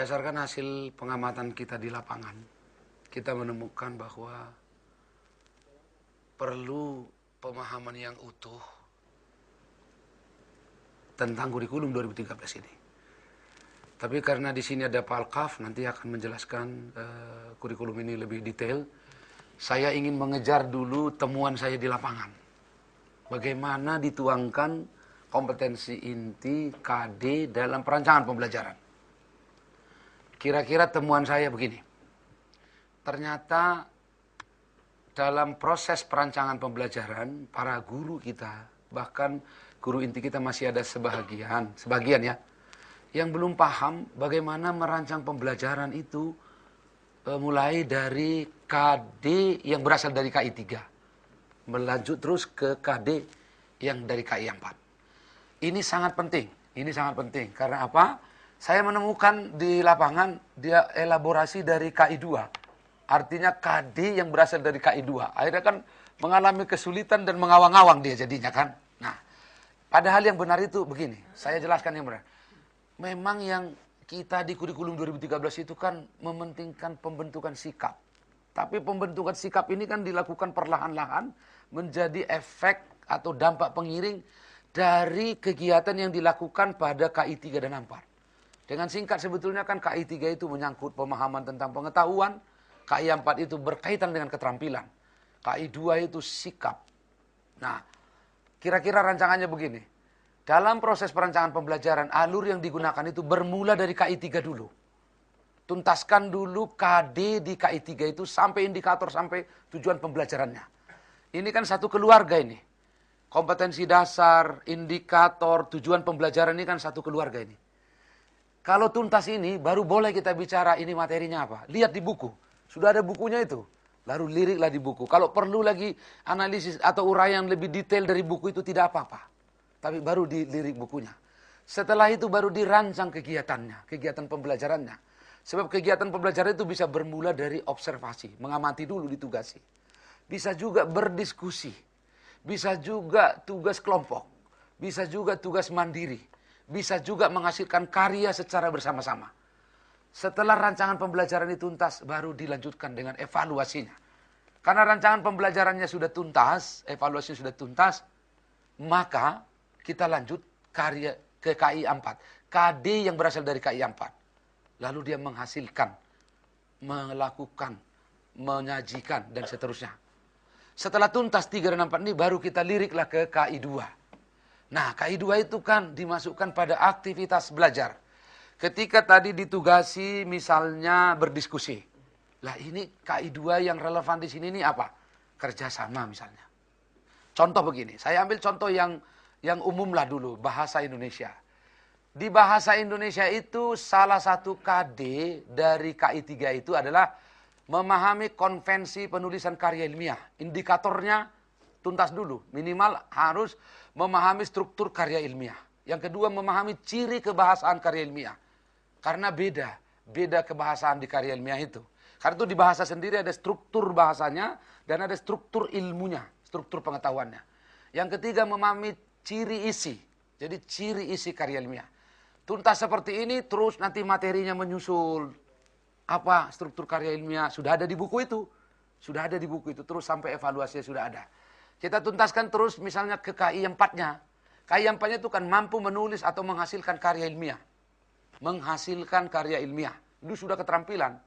Berdasarkan hasil pengamatan kita di lapangan, kita menemukan bahwa perlu pemahaman yang utuh tentang kurikulum 2013 ini. Tapi karena di sini ada Pak Alkaf, nanti akan menjelaskan kurikulum ini lebih detail. Saya ingin mengejar dulu temuan saya di lapangan. Bagaimana dituangkan kompetensi inti KD dalam perancangan pembelajaran. Kira-kira temuan saya begini. Ternyata dalam proses perancangan pembelajaran, para guru kita, bahkan guru inti kita masih ada sebagian ya, yang belum paham bagaimana merancang pembelajaran itu mulai dari KD yang berasal dari KI 3, melanjut terus ke KD yang dari KI 4. Ini sangat penting karena apa? Saya menemukan di lapangan dia elaborasi dari KI 2. Artinya KD yang berasal dari KI 2. Akhirnya kan mengalami kesulitan dan mengawang-awang dia jadinya kan. Nah, padahal yang benar itu begini. Saya jelaskan yang benar. Memang yang kita di kurikulum 2013 itu kan mementingkan pembentukan sikap. Tapi pembentukan sikap ini kan dilakukan perlahan-lahan menjadi efek atau dampak pengiring dari kegiatan yang dilakukan pada KI 3 dan 4. Dengan singkat sebetulnya kan KI 3 itu menyangkut pemahaman tentang pengetahuan, KI 4 itu berkaitan dengan keterampilan, KI 2 itu sikap. Nah, kira-kira rancangannya begini. Dalam proses perancangan pembelajaran, alur yang digunakan itu bermula dari KI 3 dulu. Tuntaskan dulu KD di KI 3 itu sampai indikator, sampai tujuan pembelajarannya. Ini kan satu keluarga ini. Kompetensi dasar, indikator, tujuan pembelajaran ini kan satu keluarga ini. Kalau tuntas ini, baru boleh kita bicara ini materinya apa. Lihat di buku. Sudah ada bukunya itu. Lalu liriklah di buku. Kalau perlu lagi analisis atau uraian lebih detail dari buku itu tidak apa-apa. Tapi baru dilirik bukunya. Setelah itu baru dirancang kegiatannya, kegiatan pembelajarannya. Sebab kegiatan pembelajaran itu bisa bermula dari observasi, mengamati dulu, ditugasi. Bisa juga berdiskusi. Bisa juga tugas kelompok. Bisa juga tugas mandiri. Bisa juga menghasilkan karya secara bersama-sama. Setelah rancangan pembelajaran itu tuntas, baru dilanjutkan dengan evaluasinya. Karena rancangan pembelajarannya sudah tuntas, evaluasinya sudah tuntas, maka kita lanjut karya ke KI 4. KD yang berasal dari KI 4. Lalu dia menghasilkan, melakukan, menyajikan, dan seterusnya. Setelah tuntas 3 dan 4 ini, baru kita liriklah ke KI 2. Nah, KI 2 itu kan dimasukkan pada aktivitas belajar. Ketika tadi ditugasi misalnya berdiskusi. Lah ini KI 2 yang relevan di sini ini apa? Kerjasama misalnya. Contoh begini, saya ambil contoh yang umum lah dulu, bahasa Indonesia. Di bahasa Indonesia itu salah satu KD dari KI 3 itu adalah memahami konvensi penulisan karya ilmiah. Indikatornya tuntas dulu, minimal harus memahami struktur karya ilmiah. Yang kedua, memahami ciri kebahasaan karya ilmiah. Karena beda kebahasaan di karya ilmiah itu. Karena itu di bahasa sendiri ada struktur bahasanya dan ada struktur ilmunya, struktur pengetahuannya. Yang ketiga, memahami ciri isi. Jadi ciri isi karya ilmiah. Tuntas seperti ini, terus nanti materinya menyusul. Apa struktur karya ilmiah? Sudah ada di buku itu. Sudah ada di buku itu, terus sampai evaluasinya sudah ada. Kita tuntaskan terus misalnya ke KI 4-nya. KI 4-nya itu kan mampu menulis atau menghasilkan karya ilmiah. Menghasilkan karya ilmiah. Itu sudah keterampilan.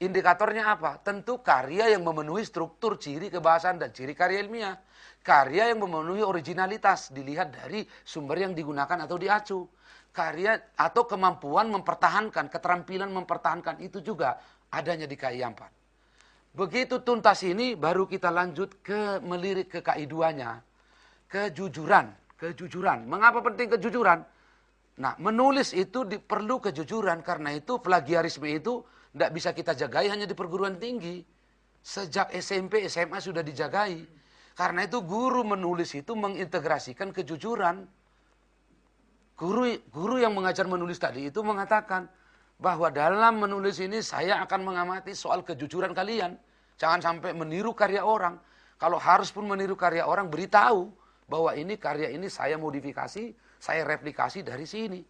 Indikatornya apa? Tentu karya yang memenuhi struktur ciri kebahasaan dan ciri karya ilmiah. Karya yang memenuhi originalitas. Dilihat dari sumber yang digunakan atau diacu. Karya atau kemampuan mempertahankan, keterampilan mempertahankan. Itu juga adanya di KI 4. Begitu tuntas ini, baru kita lanjut ke melirik ke KI 2-nya. Kejujuran. Mengapa penting kejujuran? Nah, menulis itu perlu kejujuran. Karena itu plagiarisme itu tidak bisa kita jagai hanya di perguruan tinggi. Sejak SMP, SMA sudah dijagai. Karena itu guru menulis itu mengintegrasikan kejujuran. Guru yang mengajar menulis tadi itu mengatakan, bahwa dalam menulis ini saya akan mengamati soal kejujuran kalian. Jangan sampai meniru karya orang. Kalau harus pun meniru karya orang, beritahu bahwa ini karya ini saya modifikasi, saya replikasi dari sini.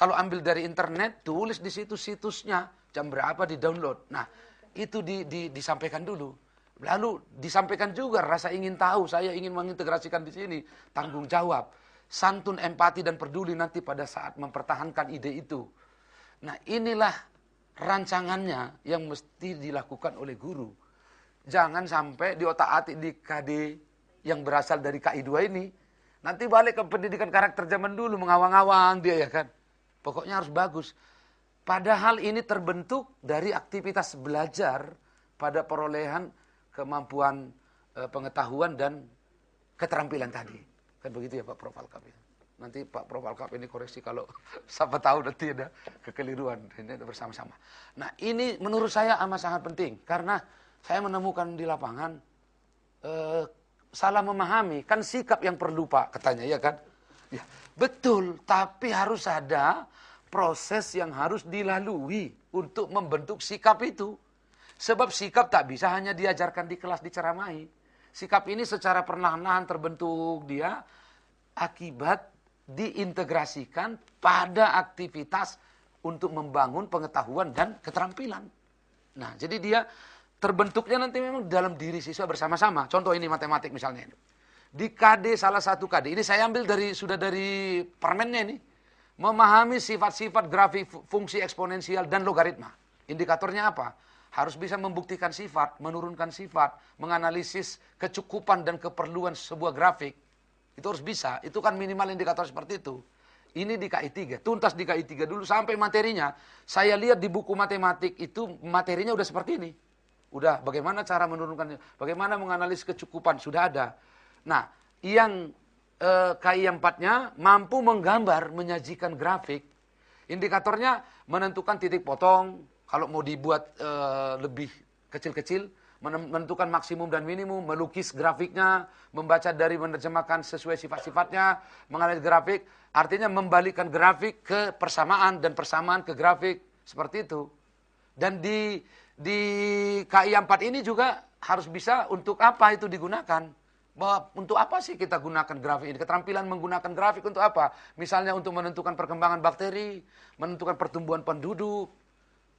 Kalau ambil dari internet, tulis di situ situsnya, jam berapa di-download. Nah, itu disampaikan dulu. Lalu disampaikan juga rasa ingin tahu, saya ingin mengintegrasikan di sini, tanggung jawab, santun, empati, dan peduli nanti pada saat mempertahankan ide itu. Nah, inilah rancangannya yang mesti dilakukan oleh guru. Jangan sampai diotak-atik di KD yang berasal dari KI2 ini, nanti balik ke pendidikan karakter zaman dulu, mengawang-awang dia ya kan. Pokoknya harus bagus. Padahal ini terbentuk dari aktivitas belajar pada perolehan kemampuan pengetahuan dan keterampilan tadi. Kan begitu ya Pak Prof. Alkap ya. Nanti Pak Prof. Alkap ini koreksi kalau siapa tahu nanti ada kekeliruan. Ini bersama-sama. Nah ini menurut saya amat sangat penting. Karena saya menemukan di lapangan salah memahami. Kan sikap yang perlu Pak katanya ya kan. Ya, betul, tapi harus ada proses yang harus dilalui untuk membentuk sikap itu. Sebab sikap tak bisa hanya diajarkan di kelas diceramahi. Sikap ini secara perlahan-lahan terbentuk dia akibat diintegrasikan pada aktivitas untuk membangun pengetahuan dan keterampilan. Nah, jadi dia terbentuknya nanti memang dalam diri siswa bersama-sama. Contoh ini matematik misalnya. Di KD salah satu KD, ini saya ambil sudah dari permennya ini. Memahami sifat-sifat grafik fungsi eksponensial dan logaritma. Indikatornya apa? Harus bisa membuktikan sifat, menurunkan sifat, menganalisis kecukupan dan keperluan sebuah grafik. Itu harus bisa, itu kan minimal indikator seperti itu. Ini di KI3, tuntas di KI3 dulu sampai materinya. Saya lihat di buku matematik itu materinya udah seperti ini. Udah bagaimana cara menurunkannya, bagaimana menganalisis kecukupan, sudah ada. Nah, yang KI4-nya mampu menggambar, menyajikan grafik. Indikatornya menentukan titik potong, kalau mau dibuat lebih kecil-kecil, menentukan maksimum dan minimum, melukis grafiknya, membaca dari menerjemahkan sesuai sifat-sifatnya, menganalisis grafik, artinya membalikkan grafik ke persamaan dan persamaan ke grafik, seperti itu. Dan di KI4 ini juga harus bisa untuk apa itu digunakan. Bahwa untuk apa sih kita gunakan grafik ini? Keterampilan menggunakan grafik untuk apa? Misalnya untuk menentukan perkembangan bakteri, menentukan pertumbuhan penduduk,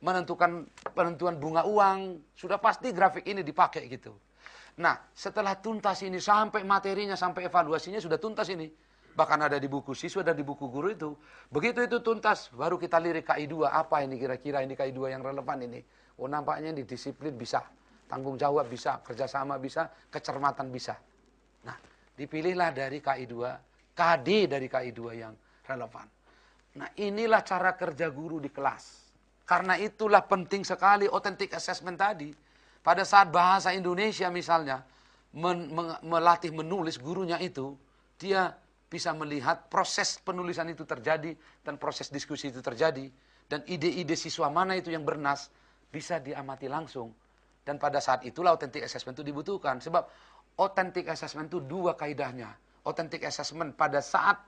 menentukan penentuan bunga uang. Sudah pasti grafik ini dipakai gitu. Nah, setelah tuntas ini sampai materinya, sampai evaluasinya sudah tuntas ini. Bahkan ada di buku siswa dan di buku guru itu. Begitu itu tuntas, baru kita lirik KI2. Apa ini kira-kira ini KI2 yang relevan ini? Oh nampaknya ini disiplin bisa, tanggung jawab bisa, kerjasama bisa, kecermatan bisa. Nah, dipilihlah dari KI2, KD dari KI2 yang relevan. Nah, inilah cara kerja guru di kelas. Karena itulah penting sekali authentic assessment tadi. Pada saat bahasa Indonesia misalnya, melatih menulis gurunya itu, dia bisa melihat proses penulisan itu terjadi, dan proses diskusi itu terjadi, dan ide-ide siswa mana itu yang bernas, bisa diamati langsung. Dan pada saat itulah authentic assessment itu dibutuhkan. Sebab authentic assessment itu dua kaidahnya. Authentic assessment pada saat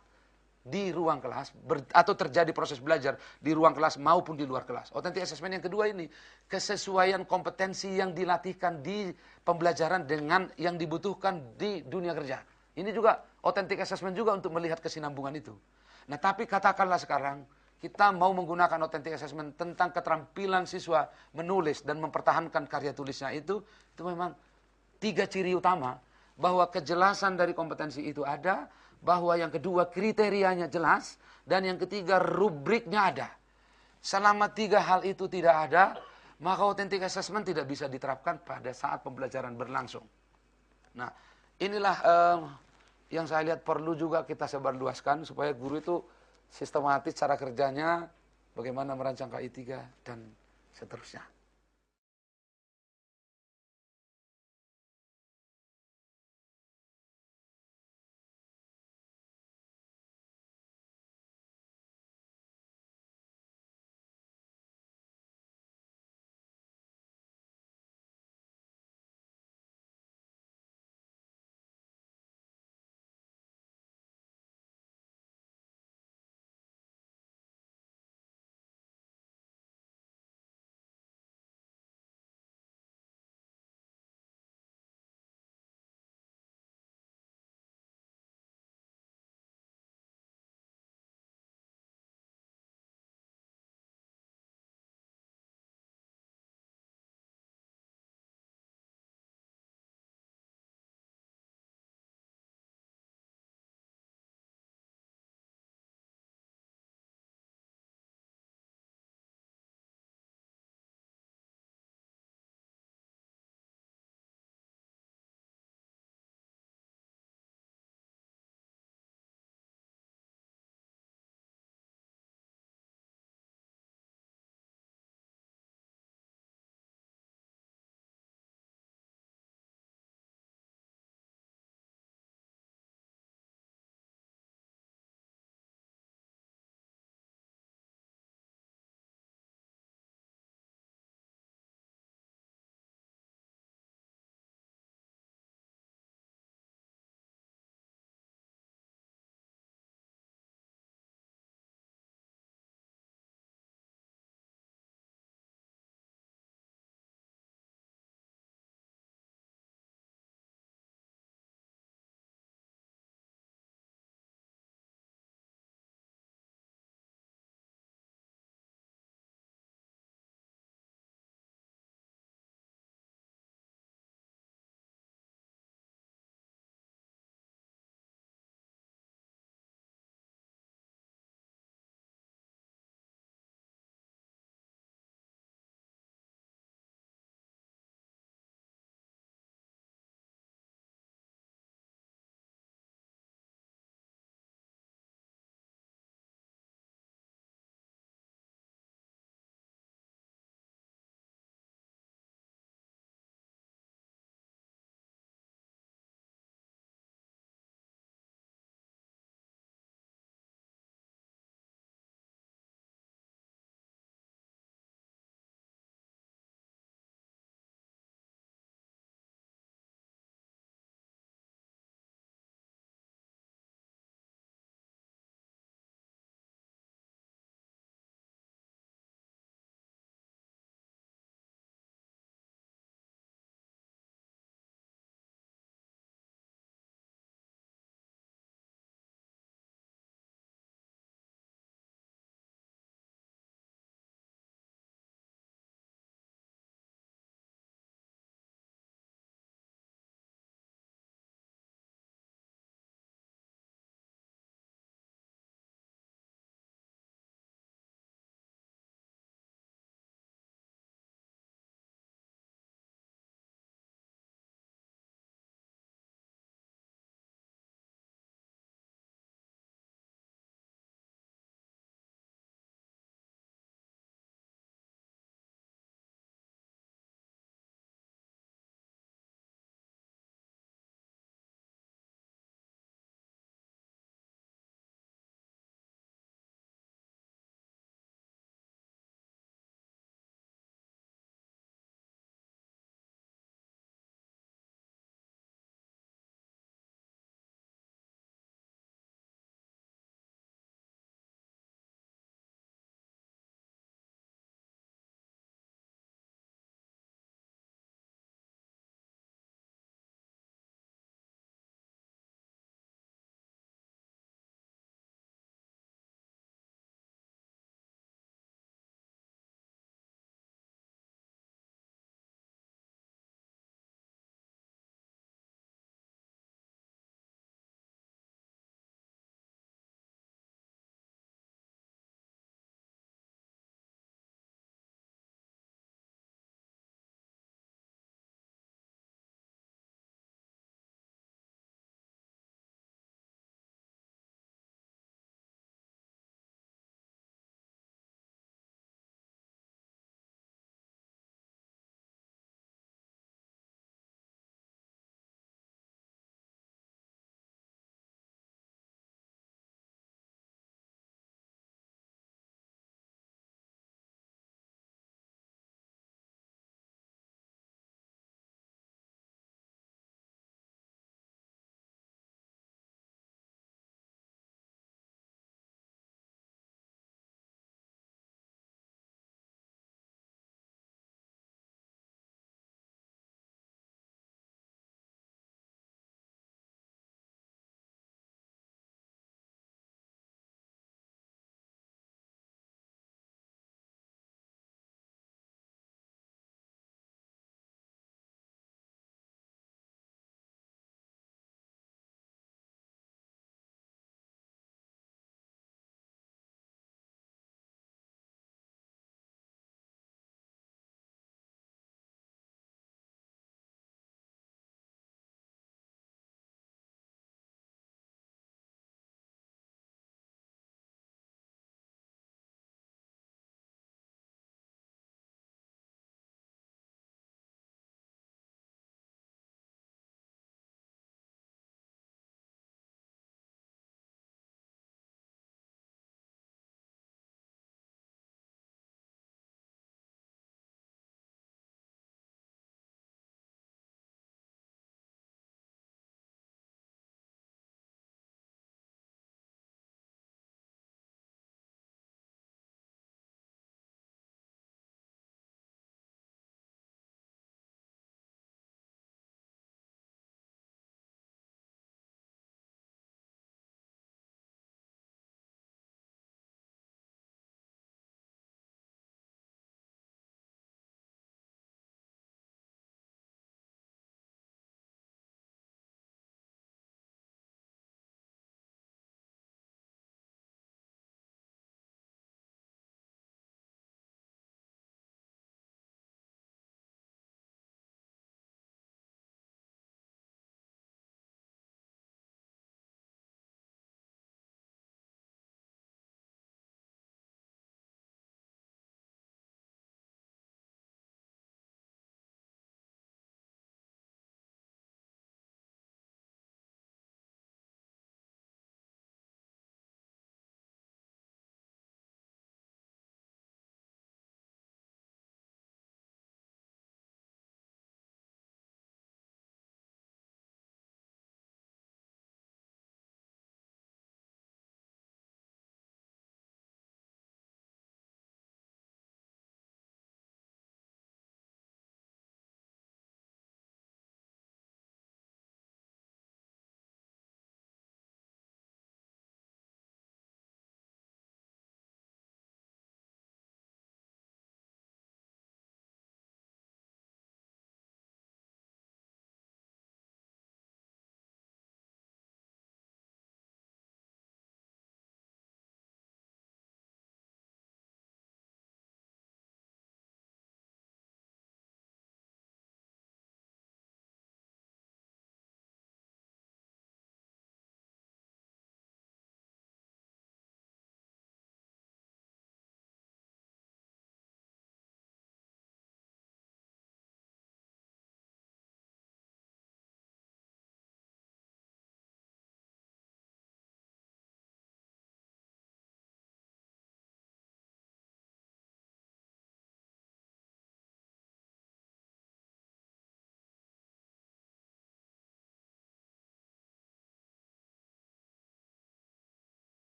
di ruang kelas atau terjadi proses belajar di ruang kelas maupun di luar kelas. Authentic assessment yang kedua ini kesesuaian kompetensi yang dilatihkan di pembelajaran dengan yang dibutuhkan di dunia kerja. Ini juga authentic assessment juga untuk melihat kesinambungan itu. Nah, tapi katakanlah sekarang kita mau menggunakan authentic assessment tentang keterampilan siswa menulis dan mempertahankan karya tulisnya itu memang 3 ciri utama, bahwa kejelasan dari kompetensi itu ada, bahwa yang kedua kriterianya jelas, dan yang ketiga rubriknya ada. Selama 3 hal itu tidak ada, maka authentic assessment tidak bisa diterapkan pada saat pembelajaran berlangsung. Nah, inilah yang saya lihat perlu juga kita sebarluaskan supaya guru itu sistematis cara kerjanya, bagaimana merancang KI3 dan seterusnya.